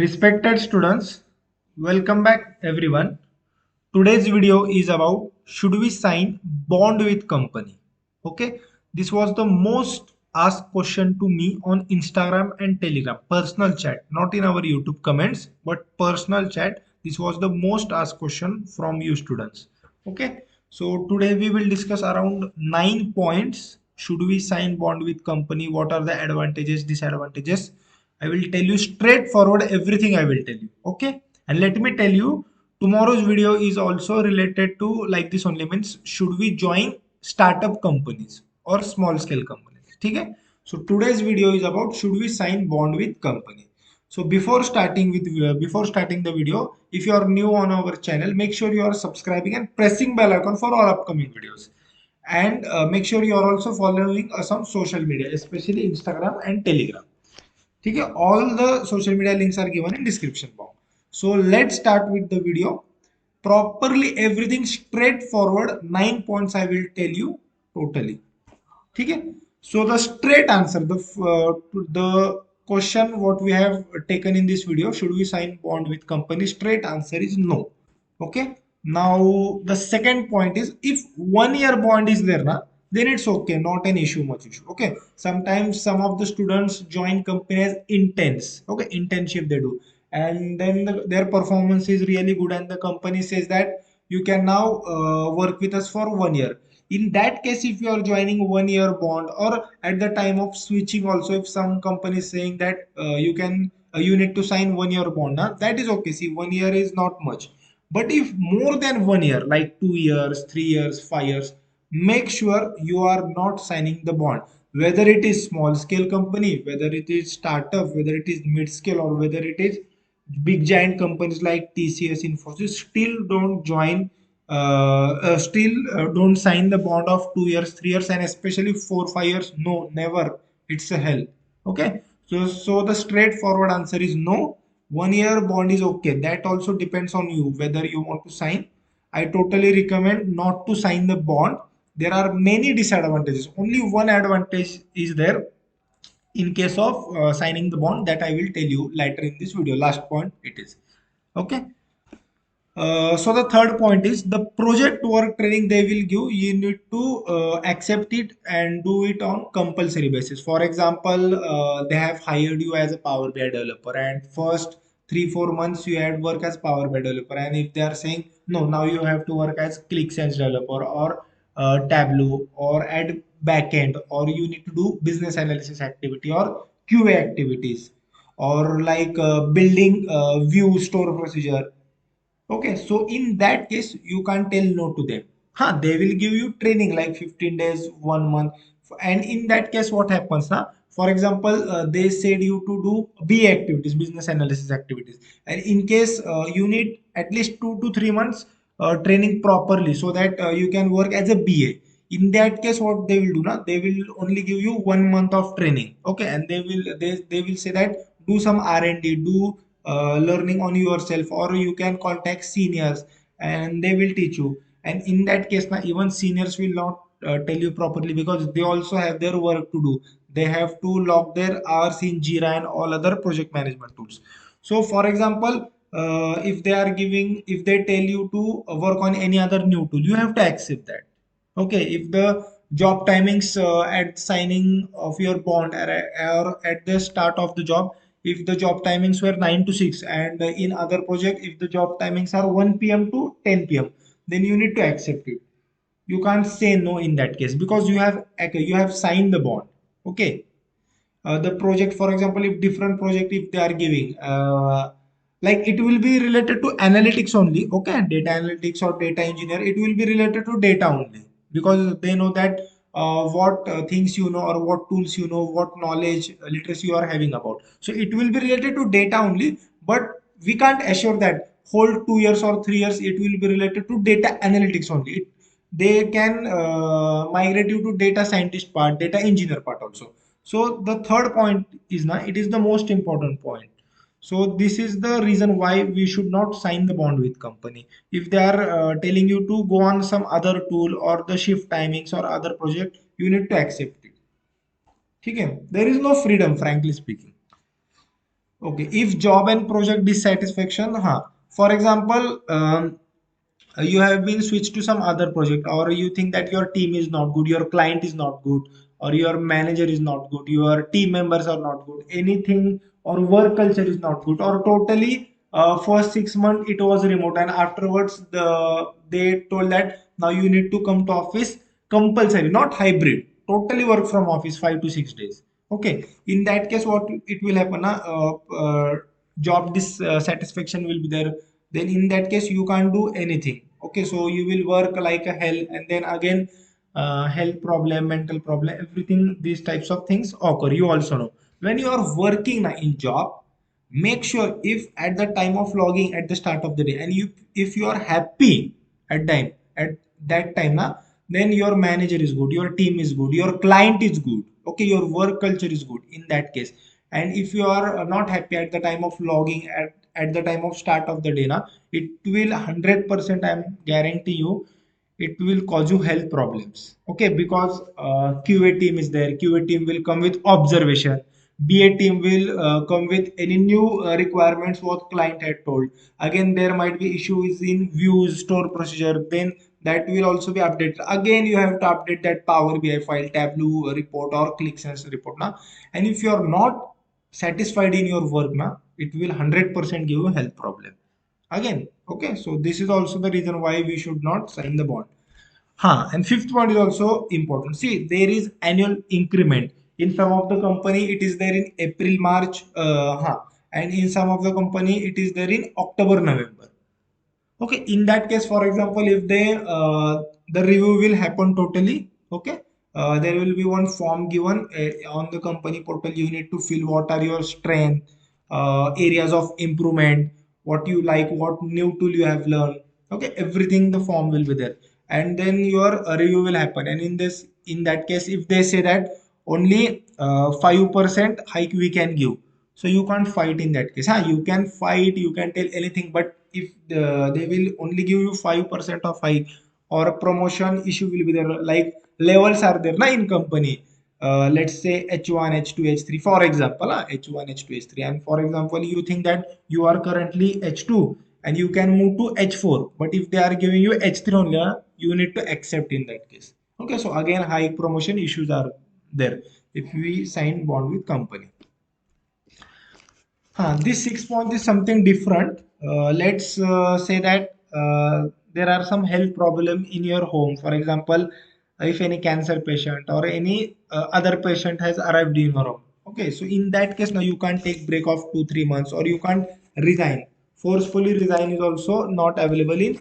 Respected students, welcome back everyone. Today's video is about should we sign bond with company? Okay, this was the most asked question to me on Instagram and Telegram, personal chat, not in our YouTube comments, but personal chat. This was the most asked question from you students. Okay, so today we will discuss around 9 points. Should we sign bond with company? What are the advantages, disadvantages? I will tell you straightforward everything I will tell you. Okay. And let me tell you, tomorrow's video is also related to like this only means should we join startup companies or small scale companies. Okay. So today's video is about should we sign bond with company. So before starting the video, if you are new on our channel, make sure you are subscribing and pressing bell icon for all upcoming videos. And make sure you are also following us on social media, especially Instagram and Telegram. ठीक है, all the social media links are given in description box. So let's start with the video properly, everything straightforward. 9 points I will tell you totally. ठीक है. So the straight answer, the question what we have taken in this video, should we sign bond with company, straight answer is no. Okay. Now the second point is, if 1 year bond is there na, then it's okay, not an issue, much issue. Okay, sometimes some of the students join company as intense, okay, internship they do, and then their performance is really good and the company says that you can now work with us for 1 year. In that case, if you are joining 1 year bond, or at the time of switching also, if some company is saying that you need to sign 1 year bond, that is okay. See, 1 year is not much. But if more than 1 year, like 2 years, 3 years, 5 years, make sure you are not signing the bond. Whether it is small scale company, whether it is startup, whether it is mid scale, or whether it is big giant companies like TCS, Infosys, still don't sign the bond of 2 years, 3 years, and especially 4, 5 years. No, never. It's a hell. Okay. So the straightforward answer is no. 1 year bond is okay. That also depends on you whether you want to sign. I totally recommend not to sign the bond. There are many disadvantages. Only one advantage is there in case of signing the bond, that I will tell you later in this video. Last point it is. Okay. So the third point is the project work training they will give. You need to accept it and do it on compulsory basis. For example, they have hired you as a Power BI developer, and first 3, 4 months you had work as Power BI developer. And if they are saying no, now you have to work as ClickSense developer or Tableau or add backend, or you need to do business analysis activity or QA activities, or like building view store procedure. Okay, so in that case, you can't tell no to them. Huh, they will give you training like 15 days, 1 month. And in that case, what happens now? For example, they said you to do B activities, business analysis activities. And in case you need at least 2 to 3 months training properly, so that you can work as a BA. In that case, what they will do now? They will only give you 1 month of training. Okay, and they will say that do some R&D, do learning on yourself, or you can contact seniors and they will teach you. And in that case now, even seniors will not tell you properly, because they also have their work to do. They have to log their hours in Jira and all other project management tools. So for example, if they tell you to work on any other new tool, you have to accept that. Okay, if the job timings at signing of your bond, or at the start of the job, if the job timings were 9 to 6, and in other project if the job timings are 1 p.m. to 10 p.m., then you need to accept it. You can't say no in that case, because you have signed the bond. Okay. The project, for example, if different project if they are giving, like it will be related to analytics only. Okay, data analytics or data engineer, it will be related to data only, because they know that what things you know, or what tools you know, what knowledge literacy you are having about. So it will be related to data only, but we can't assure that whole 2 years or 3 years it will be related to data analytics only. They can migrate you to data scientist part, data engineer part also. So the third point is now, it is the most important point. So this is the reason why we should not sign the bond with company. If they are telling you to go on some other tool or the shift timings or other project, you need to accept it. Okay, there is no freedom, frankly speaking. Okay, if job and project dissatisfaction, for example, you have been switched to some other project, or you think that your team is not good, your client is not good, or your manager is not good, your team members are not good, anything, or work culture is not good, or totally first 6 months it was remote, and afterwards they told that now you need to come to office compulsory, not hybrid, totally work from office 5 to 6 days. Okay, in that case what it will happen, job dissatisfaction will be there. Then in that case you can't do anything. Okay, so you will work like a hell, and then again health problem, mental problem, everything, these types of things occur. You also know, when you are working in job, make sure if at the time of logging at the start of the day, and you if you are happy at that time then your manager is good, your team is good, your client is good, okay, your work culture is good in that case. And if you are not happy at the time of logging at the time of start of the day it will 100%, I am guarantee you, it will cause you health problems. Okay, because QA team is there, QA team will come with observation, BA team will come with any new requirements what client had told. Again there might be issues in views, store procedure, then that will also be updated. Again you have to update that Power BI file, Tableau report, or ClickSense report and if you are not satisfied in your work it will 100% give you health problem again. Okay, so this is also the reason why we should not sign the bond. And fifth point is also important. See, there is annual increment. In some of the company, it is there in April, March, and in some of the company, it is there in October, November. Okay, in that case, for example, if the review will happen totally, okay, there will be one form given on the company portal. You need to fill what are your strength, areas of improvement, what you like, what new tool you have learned. Okay, everything the form will be there, and then your review will happen. And in that case, if they say that only 5% hike we can give, so you can't fight in that case. You can fight, you can tell anything, but if they will only give you 5% of hike, or a promotion issue will be there, like levels are there in company. Let's say H1, H2, H3, for example, H1, H2, H3, and for example, you think that you are currently H2 and you can move to H4, but if they are giving you H3 only, you need to accept in that case. Okay, so again, high promotion issues are there if we sign bond with company. This 6 point is something different. Let's say that there are some health problem in your home. For example, if any cancer patient or any other patient has arrived in your home. Okay, so in that case, now you can't take break of 2 3 months, or you can't resign. Forcefully resign is also not available in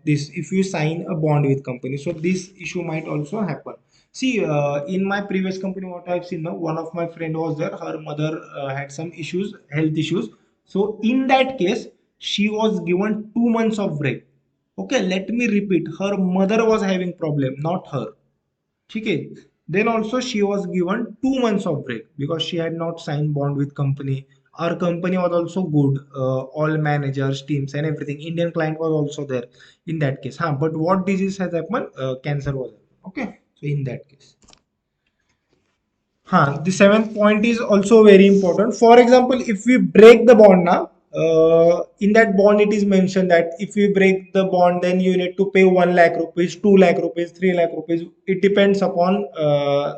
this if you sign a bond with company. So this issue might also happen. See, in my previous company, what I've seen now, one of my friend was there. Her mother had some issues, health issues. So in that case, she was given 2 months of break. Okay, let me repeat. Her mother was having problem, not her. Okay. Then also she was given 2 months of break because she had not signed bond with company. Our company was also good, all managers, teams, and everything. Indian client was also there in that case. But what disease has happened? Cancer was happened. Okay, so in that case. The seventh point is also very important. For example, if we break the bond now, in that bond it is mentioned that if we break the bond, then you need to pay 1 lakh rupees, 2 lakh rupees, 3 lakh rupees. It depends upon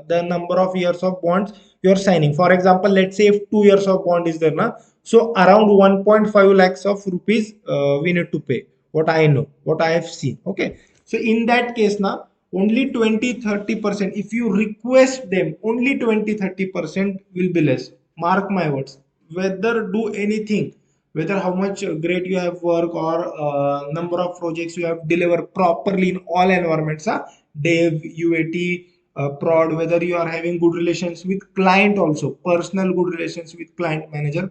the number of years of bonds you're signing. For example, let's say if 2 years of bond is there now, so around 1.5 lakhs of rupees we need to pay. What I know, what I have seen. Okay, so in that case now only 20-30%, if you request them, only 20-30% will be less. Mark my words, whether do anything, whether how much great you have work, or number of projects you have delivered properly in all environments, dev, UAT, prod, whether you are having good relations with client, also personal good relations with client manager,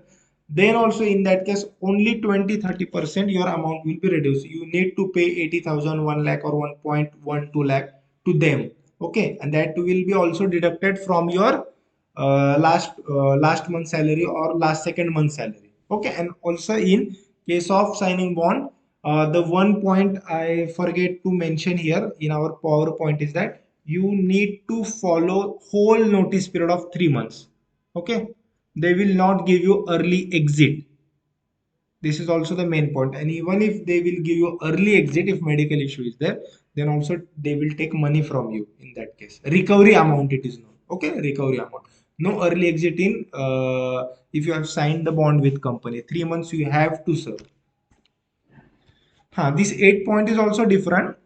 then also in that case only 20-30% your amount will be reduced. You need to pay 80,000, 1 lakh, or 1.12 lakh to them. Okay, and that will be also deducted from your last month salary or last second month salary. Okay, and also in case of signing bond, the one point I forget to mention here in our PowerPoint is that you need to follow whole notice period of 3 months. Okay, they will not give you early exit. This is also the main point. And even if they will give you early exit, if medical issue is there, then also they will take money from you in that case. Recovery amount it is known. Okay, recovery amount. No early exit in if you have signed the bond with company. 3 months you have to serve. This 8 point is also different.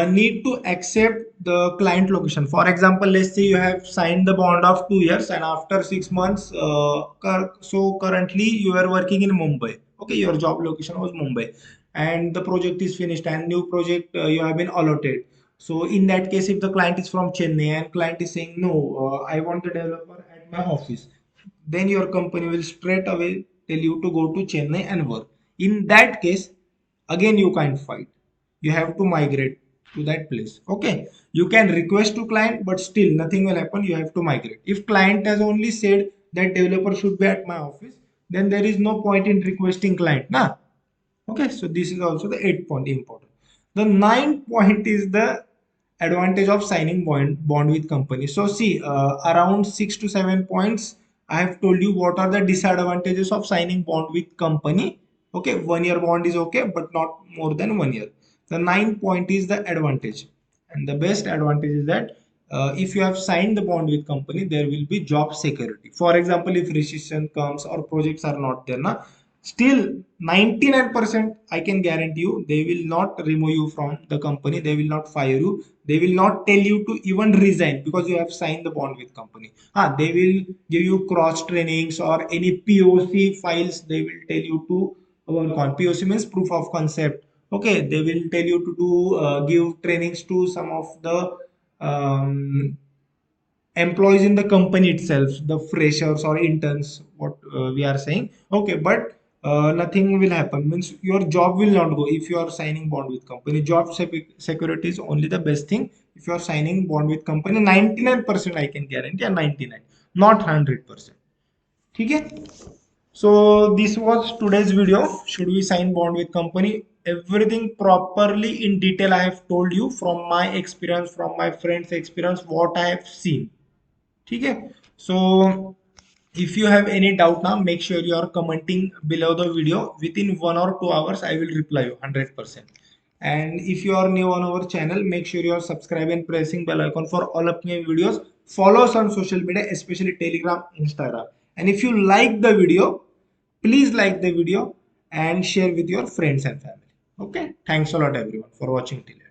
Need to accept the client location. For example, let's say you have signed the bond of 2 years, and after 6 months, so currently you are working in Mumbai. Okay, your job location was Mumbai, and the project is finished, and new project you have been allotted. So in that case, if the client is from Chennai and client is saying no, I want the developer at my office, then your company will straight away tell you to go to Chennai and work. In that case, again you can't fight, you have to migrate to that place. Okay, you can request to client, but still nothing will happen, you have to migrate. If client has only said that developer should be at my office, then there is no point in requesting client na. Okay, so this is also the 8 point important. The 9 point is the advantage of signing bond with company. So see, around 6 to 7 points I have told you what are the disadvantages of signing bond with company. Okay, 1 year bond is okay, but not more than 1 year. The 9 point is the advantage, and the best advantage is that if you have signed the bond with company, there will be job security. For example, if recession comes or projects are not there na, still 99% I can guarantee you they will not remove you from the company, they will not fire you, they will not tell you to even resign because you have signed the bond with company. They will give you cross trainings or any POC files, they will tell you to work on. POC means proof of concept. Okay, they will tell you to do give trainings to some of the um, employees in the company itself, the freshers or interns, what we are saying. Okay, but nothing will happen, means your job will not go if you are signing bond with company. Job security is only the best thing if you are signing bond with company. 99% I can guarantee, and 99, not 100%. Okay, so this was today's video. Should we sign bond with company? Everything properly in detail I have told you from my experience, from my friends experience, what I have seen. Okay, so if you have any doubt now, make sure you are commenting below the video. Within 1 or 2 hours I will reply you 100%. And if you are new on our channel, make sure you are subscribing and pressing bell icon for all upcoming videos. Follow us on social media, especially Telegram, Instagram. And if you like the video, please like the video and share with your friends and family. Okay, thanks a lot everyone for watching till here.